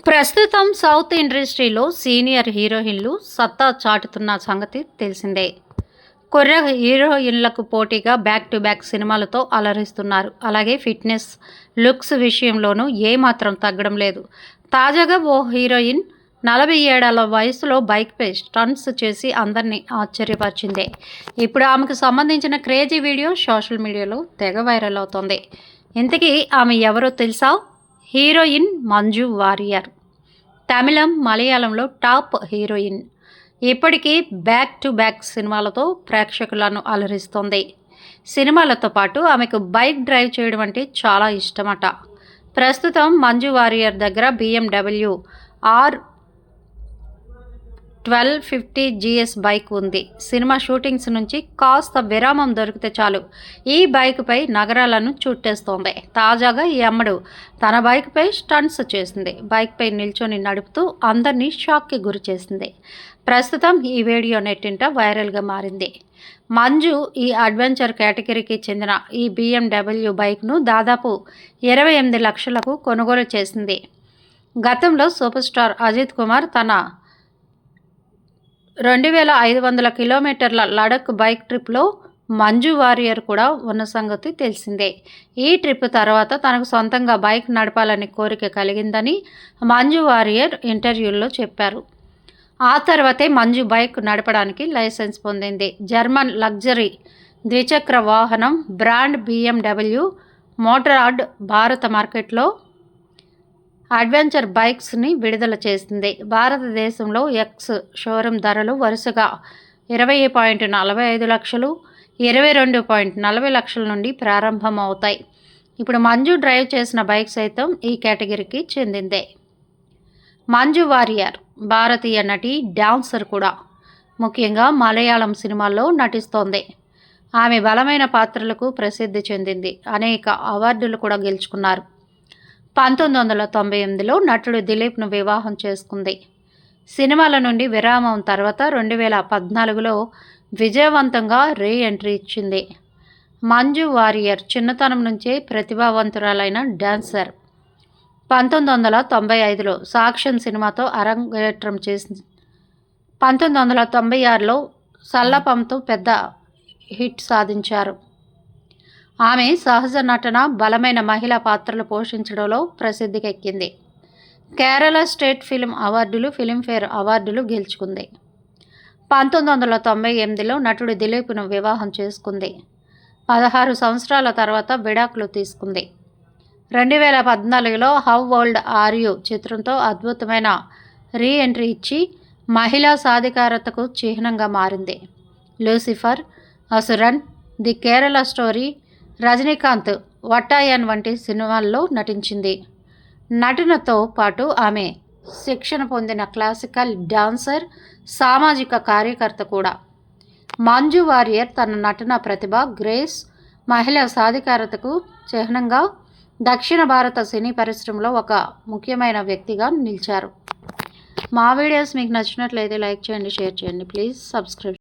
ప్రస్తుతం సౌత్ ఇండస్ట్రీలో సీనియర్ హీరోయిన్లు సత్తా చాటుతున్న సంగతి తెలిసిందే. కుర్ర హీరోయిన్లకు పోటీగా బ్యాక్ టు బ్యాక్ సినిమాలతో అలరిస్తున్నారు. అలాగే ఫిట్నెస్, లుక్స్ విషయంలోనూ ఏమాత్రం తగ్గడం లేదు. తాజాగా ఓ హీరోయిన్ 47 వయసులో బైక్పై స్టంట్స్ చేసి అందరినీ ఆశ్చర్యపరిచింది. ఇప్పుడు ఆమెకు సంబంధించిన క్రేజీ వీడియో సోషల్ మీడియాలో తెగ వైరల్ అవుతోంది. ఇంతకీ ఆమె ఎవరో తెలుసా? హీరోయిన్ మంజు వారియర్. తమిళం, మలయాళంలో టాప్ హీరోయిన్. ఇప్పటికీ బ్యాక్ టు బ్యాక్ సినిమాలతో ప్రేక్షకులను అలరిస్తోంది. సినిమాలతో పాటు ఆమెకు బైక్ డ్రైవ్ చేయడం అంటే చాలా ఇష్టమట. ప్రస్తుతం మంజు వారియర్ దగ్గర BMW R1250 GS బైక్ ఉంది. సినిమా షూటింగ్స్ నుంచి కాస్త విరామం దొరికితే చాలు ఈ బైక్పై నగరాలను చుట్టేస్తోంది. తాజాగా ఈ అమ్మడు తన బైక్పై స్టంట్స్ చేసింది. బైక్పై నిల్చొని నడుపుతూ అందరినీ షాక్కి గురి చేసింది. ప్రస్తుతం ఈ వీడియో నెట్టింట వైరల్గా మారింది. మంజు ఈ అడ్వెంచర్ కేటగిరీకి చెందిన ఈ BMW బైక్ను దాదాపు 28 లక్షలకు కొనుగోలు చేసింది. గతంలో సూపర్ స్టార్ అజిత్ కుమార్ తన 2500 కిలోమీటర్ల లడఖ్ బైక్ ట్రిప్లో మంజు వారియర్ కూడా ఉన్న సంగతి తెలిసిందే. ఈ ట్రిప్ తర్వాత తనకు సొంతంగా బైక్ నడపాలని కోరిక కలిగిందని మంజు వారియర్ ఇంటర్వ్యూల్లో చెప్పారు. ఆ తర్వాతే మంజు బైక్ నడపడానికి లైసెన్స్ పొందింది. జర్మన్ లగ్జరీ ద్విచక్ర వాహనం బ్రాండ్ BMW మోటార్రాడ్ భారత మార్కెట్లో అడ్వెంచర్ బైక్స్ని విడుదల చేసింది. భారతదేశంలో ఎక్స్ షోరూమ్ ధరలు వరుసగా 20.45 లక్షలు, 22.40 లక్షల నుండి ప్రారంభమవుతాయి. ఇప్పుడు మంజు డ్రైవ్ చేసిన బైక్ సైతం ఈ కేటగిరీకి చెందిందే. మంజు వారియర్ భారతీయ నటి, డాన్సర్ కూడా. ముఖ్యంగా మలయాళం సినిమాల్లో నటిస్తోంది. ఆమె బలమైన పాత్రలకు ప్రసిద్ధి చెందింది. అనేక అవార్డులు కూడా గెలుచుకున్నారు. 1998లో నటుడు దిలీప్ను వివాహం చేసుకుంది. సినిమాల నుండి విరామం తర్వాత 2014లో విజయవంతంగా రీ ఎంట్రీ ఇచ్చింది. మంజు వారియర్ చిన్నతనం నుంచే ప్రతిభావంతురాలైన డాన్సర్. 1995లో సాక్ష్యం సినిమాతో అరంగేట్రం చేసింది. 1996లో సల్లపంతో పెద్ద హిట్ సాధించారు. ఆమె సహజ నటన, బలమైన మహిళా పాత్రలు పోషించడంలో ప్రసిద్ధికెక్కింది. కేరళ స్టేట్ ఫిల్మ్ అవార్డులు, ఫిల్మ్ఫేర్ అవార్డులు గెలుచుకుంది. 1998లో నటుడు దిలీప్ను వివాహం చేసుకుంది. 16 సంవత్సరాల తర్వాత విడాకులు తీసుకుంది. 2014లో హౌ ఓల్డ్ ఆర్ యు చిత్రంతో అద్భుతమైన రీ ఎంట్రీ ఇచ్చి మహిళా సాధికారతకు చిహ్నంగా మారింది. Lucifer, Asuran, the Kerala story, Rajinikanth, Vettaiyan వంటి సినిమాల్లో నటించింది. నటనతో పాటు ఆమె శిక్షణ పొందిన క్లాసికల్ డాన్సర్, సామాజిక కార్యకర్త కూడా. మంజు వారియర్ తన నటన ప్రతిభ, గ్రేస్, మహిళా సాధికారతకు చిహ్నంగా దక్షిణ భారత సినీ పరిశ్రమలో ఒక ముఖ్యమైన వ్యక్తిగా నిలిచారు. మా వీడియోస్ మీకు నచ్చినట్లయితే లైక్ చేయండి, షేర్ చేయండి. Please subscribe.